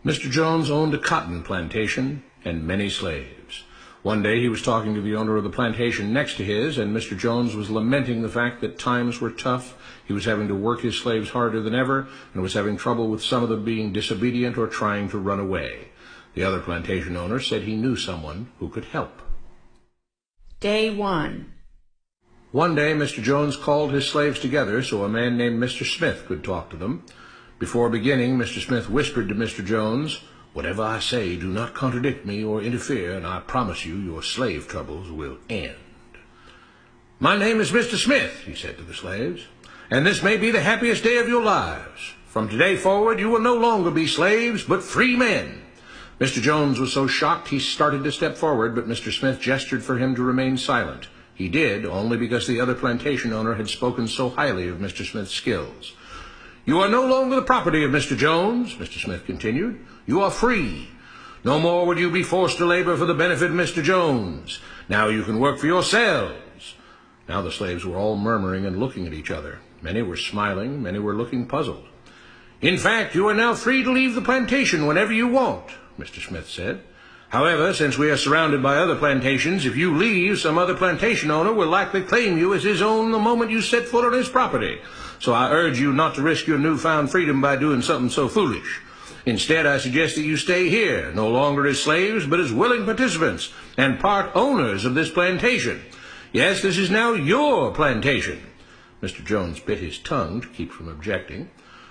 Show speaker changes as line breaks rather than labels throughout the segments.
Mr. Jones owned a cotton plantation and many slaves. One day he was talking to the owner of the plantation next to his, and Mr. Jones was lamenting the fact that times were tough. He was having to work his slaves harder than ever, and was having trouble with some of them being disobedient or trying to run away. The other plantation owner said he knew someone who could help.
Day 1.
One day Mr. Jones called his slaves together so a man named Mr. Smith could talk to them. Before beginning, Mr. Smith whispered to Mr. Jones, "Whatever I say, do not contradict me or interfere, and I promise you your slave troubles will end." "My name is Mr. Smith," he said to the slaves, "and this may be the happiest day of your lives. From today forward you will no longer be slaves, but free men." Mr. Jones was so shocked he started to step forward, but Mr. Smith gestured for him to remain silent. He did, only because the other plantation owner had spoken so highly of Mr. Smith's skills. "You are no longer the property of Mr. Jones," Mr. Smith continued. "You are free. No more would you be forced to labor for the benefit of Mr. Jones. Now you can work for yourselves." Now the slaves were all murmuring and looking at each other. Many were smiling, many were looking puzzled. "In fact, you are now free to leave the plantation whenever you want," Mr. Smith said. "However, since we are surrounded by other plantations, if you leave, some other plantation owner will likely claim you as his own the moment you set foot on his property. So I urge you not to risk your newfound freedom by doing something so foolish. Instead, I suggest that you stay here, no longer as slaves, but as willing participants and part owners of this plantation. Yes, this is now your plantation." Mr. Jones bit his tongue to keep from objecting.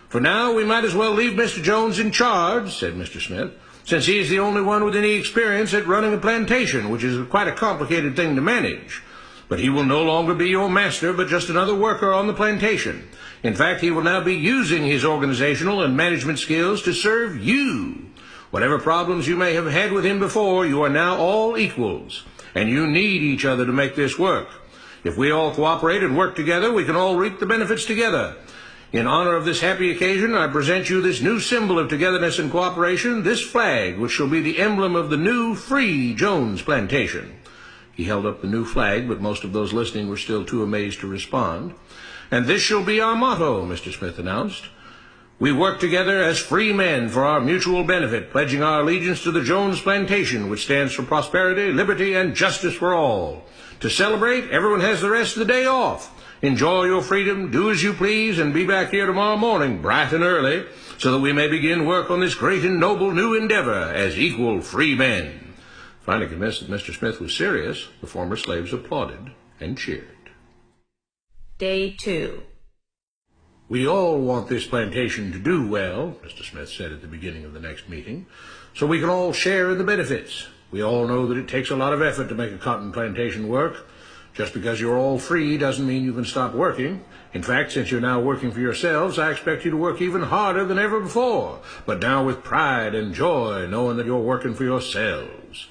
"For now, we might as well leave Mr. Jones in charge," said Mr. Smith, "since he is the only one with any experience at running a plantation, which is quite a complicated thing to manage. But he will no longer be your master, but just another worker on the plantation. In fact, he will now be using his organizational and management skills to serve you. Whatever problems you may have had with him before, you are now all equals, and you need each other to make this work. If we all cooperate and work together, we can all reap the benefits together. In honor of this happy occasion, I present you this new symbol of togetherness and cooperation, this flag, which shall be the emblem of the new, free Jones plantation." He held up the new flag, but most of those listening were still too amazed to respond. "And this shall be our motto," Mr. Smith announced. "We work together as free men for our mutual benefit, pledging our allegiance to the Jones plantation, which stands for prosperity, liberty, and justice for all. To celebrate, everyone has the rest of the day off. Enjoy your freedom, do as you please, and be back here tomorrow morning, bright and early, so that we may begin work on this great and noble new endeavor as equal free men." Finally convinced that Mr. Smith was serious, the former slaves applauded and cheered.
Day 2.
"We all want this plantation to do well," Mr. Smith said at the beginning of the next meeting, "so we can all share in the benefits. We all know that it takes a lot of effort to make a cotton plantation work. Just because you're all free doesn't mean you can stop working. In fact, since you're now working for yourselves, I expect you to work even harder than ever before, but now with pride and joy, knowing that you're working for yourselves.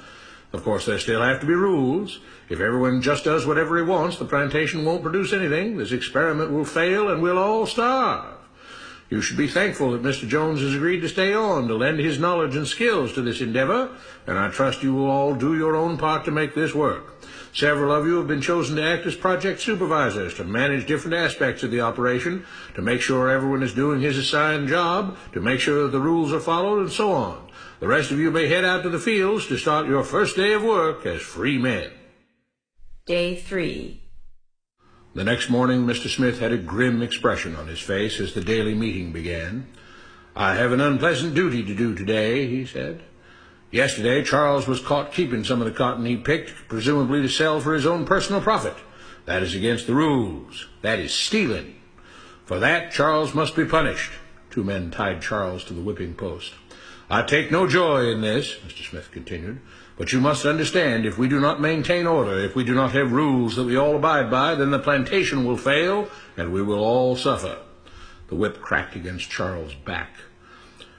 Of course, there still have to be rules. If everyone just does whatever he wants, the plantation won't produce anything. This experiment will fail, and we'll all starve. You should be thankful that Mr. Jones has agreed to stay on to lend his knowledge and skills to this endeavor, and I trust you will all do your own part to make this work. Several of you have been chosen to act as project supervisors to manage different aspects of the operation, to make sure everyone is doing his assigned job, to make sure that the rules are followed, and so on. The rest of you may head out to the fields to start your first day of work as free men."
Day 3.
The next morning, Mr. Smith had a grim expression on his face as the daily meeting began. "I have an unpleasant duty to do today," he said. "Yesterday, Charles was caught keeping some of the cotton he picked, presumably to sell for his own personal profit. That is against the rules. That is stealing. For that, Charles must be punished." 2 men tied Charles to the whipping post. "I take no joy in this," Mr. Smith continued, "but you must understand, if we do not maintain order, if we do not have rules that we all abide by, then the plantation will fail, and we will all suffer." The whip cracked against Charles' back.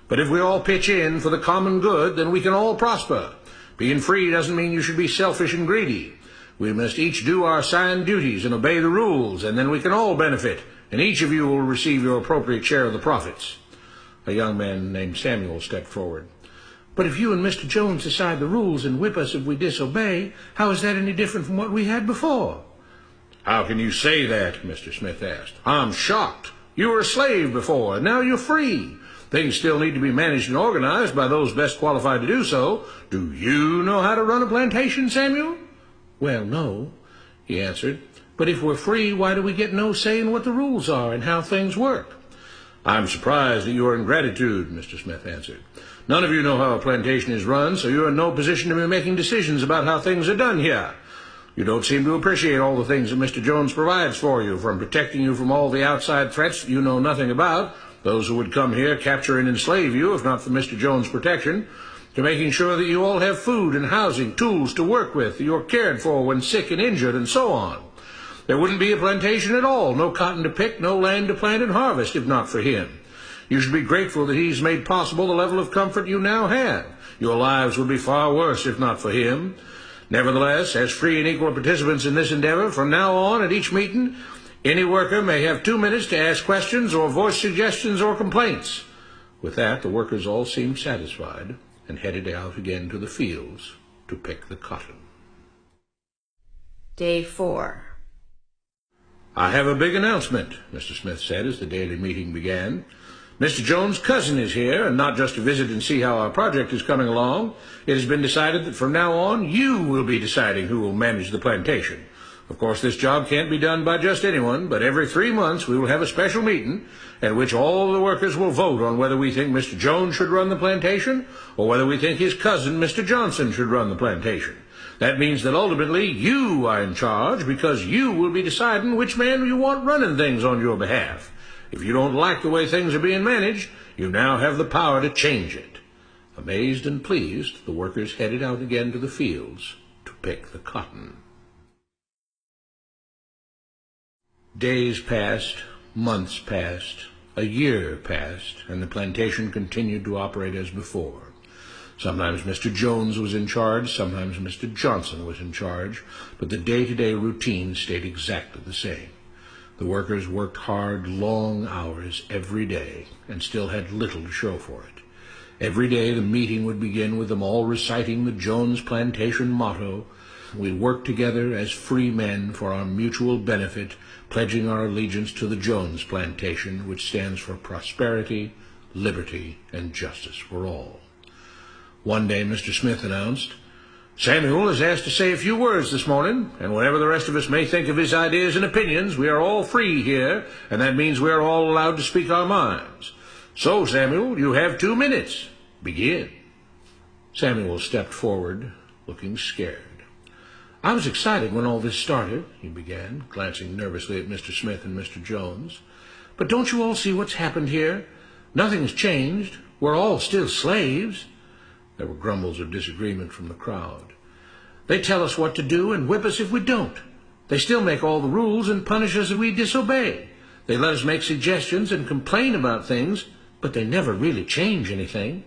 "But if we all pitch in for the common good, then we can all prosper. Being free doesn't mean you should be selfish and greedy. We must each do our assigned duties and obey the rules, and then we can all benefit, and each of you will receive your appropriate share of the profits." A young man named Samuel stepped forward. "But if you and Mr. Jones decide the rules and whip us if we disobey, how is that any different from what we had before?" "How can you say that?" Mr. Smith asked. "I'm shocked. You were a slave before, and now you're free. Things still need to be managed and organized by those best qualified to do so. Do you know how to run a plantation, Samuel?" "Well, no," he answered. "But if we're free, why do we get no say in what the rules are and how things work?" "I'm surprised at your ingratitude," Mr. Smith answered. "None of you know how a plantation is run, so you're in no position to be making decisions about how things are done here. You don't seem to appreciate all the things that Mr. Jones provides for you, from protecting you from all the outside threats that you know nothing about, those who would come here, capture and enslave you if not for Mr. Jones' protection, to making sure that you all have food and housing, tools to work with, that you're cared for when sick and injured, and so on. There wouldn't be a plantation at all, no cotton to pick, no land to plant and harvest, if not for him. You should be grateful that he's made possible the level of comfort you now have. Your lives would be far worse if not for him. Nevertheless, as free and equal participants in this endeavor, from now on at each meeting, any worker may have 2 minutes to ask questions or voice suggestions or complaints." With that, the workers all seemed satisfied and headed out again to the fields to pick the cotton.
Day 4.
"I have a big announcement," Mr. Smith said as the daily meeting began. "Mr. Jones' cousin is here, and not just to visit and see how our project is coming along. It has been decided that from now on you will be deciding who will manage the plantation. Of course, this job can't be done by just anyone, but every 3 months we will have a special meeting at which all the workers will vote on whether we think Mr. Jones should run the plantation or whether we think his cousin, Mr. Johnson, should run the plantation. That means that ultimately you are in charge, because you will be deciding which man you want running things on your behalf. If you don't like the way things are being managed, you now have the power to change it." Amazed and pleased, the workers headed out again to the fields to pick the cotton. Days passed, months passed, a year passed, and the plantation continued to operate as before. Sometimes Mr. Jones was in charge, sometimes Mr. Johnson was in charge, but the day-to-day routine stayed exactly the same. The workers worked hard, long hours every day, and still had little to show for it. Every day the meeting would begin with them all reciting the Jones Plantation motto: "We work together as free men for our mutual benefit, pledging our allegiance to the Jones Plantation, which stands for prosperity, liberty, and justice for all." One day Mr. Smith announced, "Samuel is asked to say a few words this morning, and whatever the rest of us may think of his ideas and opinions, we are all free here, and that means we are all allowed to speak our minds. So, Samuel, you have 2 minutes. Begin." Samuel stepped forward, looking scared. "I was excited when all this started," he began, glancing nervously at Mr. Smith and Mr. Jones. "But don't you all see what's happened here? Nothing's changed. We're all still slaves." There were grumbles of disagreement from the crowd. "They tell us what to do and whip us if we don't. They still make all the rules and punish us if we disobey. They let us make suggestions and complain about things, but they never really change anything.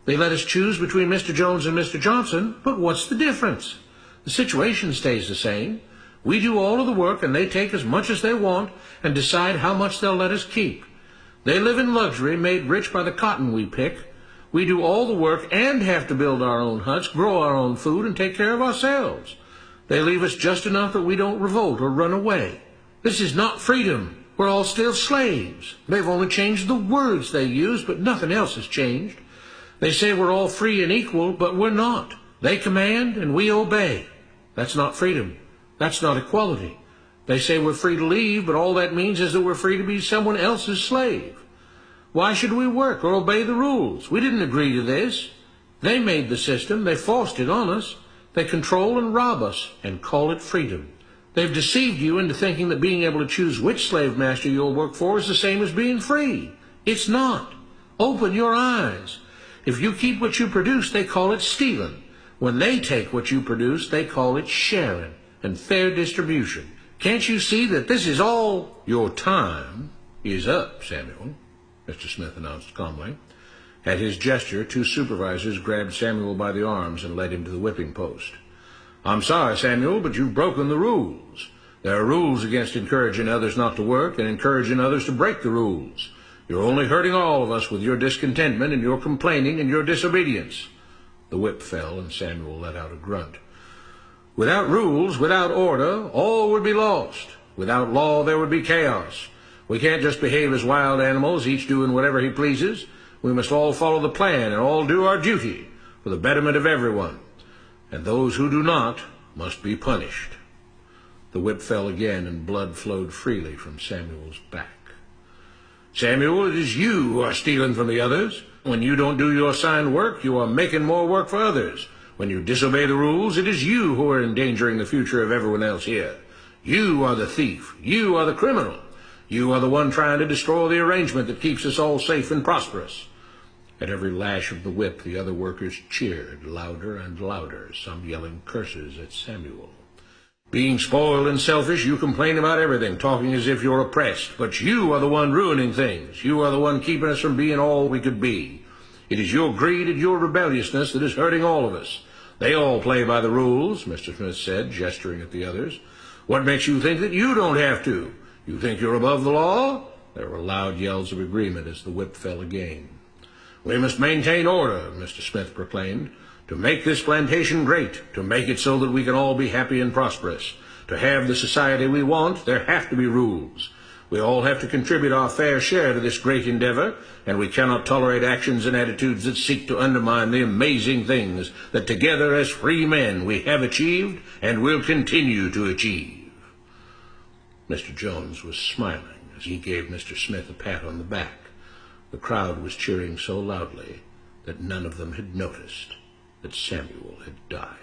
They let us choose between Mr. Jones and Mr. Johnson, but what's the difference? The situation stays the same. We do all of the work and they take as much as they want and decide how much they'll let us keep. They live in luxury, made rich by the cotton we pick. We do all the work and have to build our own huts, grow our own food, and take care of ourselves. They leave us just enough that we don't revolt or run away. This is not freedom. We're all still slaves. They've only changed the words they use, but nothing else has changed. They say we're all free and equal, but we're not. They command and we obey. That's not freedom. That's not equality. They say we're free to leave, but all that means is that we're free to be someone else's slave. Why should we work or obey the rules? We didn't agree to this. They made the system. They forced it on us. They control and rob us and call it freedom. They've deceived you into thinking that being able to choose which slave master you'll work for is the same as being free. It's not. Open your eyes. If you keep what you produce, they call it stealing. When they take what you produce, they call it sharing and fair distribution. Can't you see that this is all? Your time is up, Samuel, Mr. Smith announced calmly. At his gesture, 2 supervisors grabbed Samuel by the arms and led him to the whipping post. I'm sorry, Samuel, but you've broken the rules. There are rules against encouraging others not to work and encouraging others to break the rules. You're only hurting all of us with your discontentment and your complaining and your disobedience. The whip fell and Samuel let out a grunt. Without rules, without order, all would be lost. Without law, there would be chaos. We can't just behave as wild animals, each doing whatever he pleases. We must all follow the plan and all do our duty for the betterment of everyone, and those who do not must be punished. The whip fell again, and blood flowed freely from Samuel's back. Samuel, it is you who are stealing from the others. When you don't do your assigned work, you are making more work for others. When you disobey the rules, it is you who are endangering the future of everyone else here. You are the thief. You are the criminal. You are the one trying to destroy the arrangement that keeps us all safe and prosperous. At every lash of the whip, the other workers cheered louder and louder, some yelling curses at Samuel. Being spoiled and selfish, you complain about everything, talking as if you're oppressed. But you are the one ruining things. You are the one keeping us from being all we could be. It is your greed and your rebelliousness that is hurting all of us. They all play by the rules, Mr. Smith said, gesturing at the others. What makes you think that you don't have to? You think you're above the law? There were loud yells of agreement as the whip fell again. We must maintain order, Mr. Smith proclaimed, to make this plantation great, to make it so that we can all be happy and prosperous. To have the society we want, there have to be rules. We all have to contribute our fair share to this great endeavor, and we cannot tolerate actions and attitudes that seek to undermine the amazing things that together as free men we have achieved and will continue to achieve. Mr. Jones was smiling as he gave Mr. Smith a pat on the back. The crowd was cheering so loudly that none of them had noticed that Samuel had died.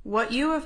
What you have